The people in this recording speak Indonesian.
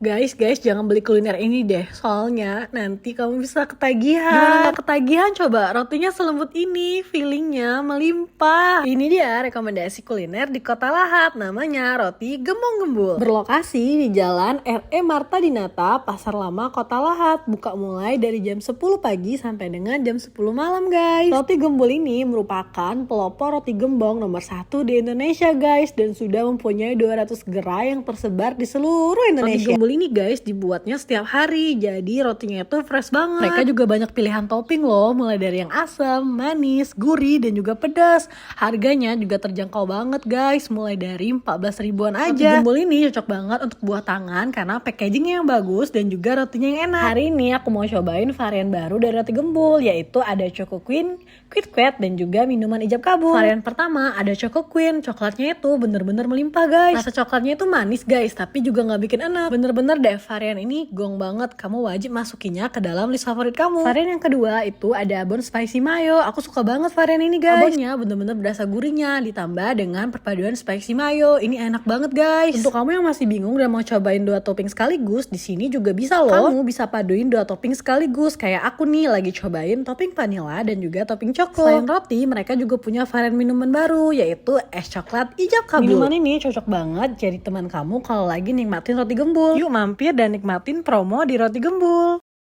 Guys, jangan beli kuliner ini deh. Soalnya nanti kamu bisa ketagihan. Gimana gak ketagihan coba? Rotinya selembut ini, feelingnya melimpah. Ini dia rekomendasi kuliner di Kota Lahat. Namanya Roti Gembong Gembul. Berlokasi di Jalan R.E. Marta Dinata, Pasar Lama, Kota Lahat. Buka mulai dari jam 10 pagi sampai dengan jam 10 malam, guys. Roti Gembul ini merupakan pelopor roti gembong nomor 1 di Indonesia, guys. Dan sudah mempunyai 200 gerai yang tersebar di seluruh Indonesia. Roti Gembul ini guys dibuatnya setiap hari, jadi rotinya itu fresh banget. Mereka juga banyak pilihan topping loh, mulai dari yang asam, manis, gurih, dan juga pedas. Harganya juga terjangkau banget guys, mulai dari 14 ribuan aja. Roti Gembul ini cocok banget untuk buah tangan karena packagingnya yang bagus dan juga rotinya yang enak. Hari ini aku mau cobain varian baru dari Roti Gembul, yaitu ada Choco Queen, KitKat, dan juga minuman ijab kabul. Varian pertama ada Choco Queen, coklatnya itu bener-bener melimpah guys. Rasa coklatnya itu manis guys, tapi juga nggak bikin enak. Bener-bener deh, varian ini gong banget. Kamu wajib masukinya ke dalam list favorit kamu. Varian yang kedua itu ada Abon Spicy Mayo. Aku suka banget varian ini guys. Abonnya bener-bener berasa gurihnya, ditambah dengan perpaduan spicy mayo. Ini enak banget guys. Untuk kamu yang masih bingung dan mau cobain 2 topping sekaligus, di sini juga bisa loh. Kamu bisa paduin 2 topping sekaligus. Kayak aku nih lagi cobain topping vanilla dan juga topping coklat. Selain roti, mereka juga punya varian minuman baru, yaitu es coklat ijab kabul. Minuman ini cocok banget jadi teman kamu kalau lagi nikmatin Roti Gembul. Yuk mampir dan nikmatin promo di Roti Gembul.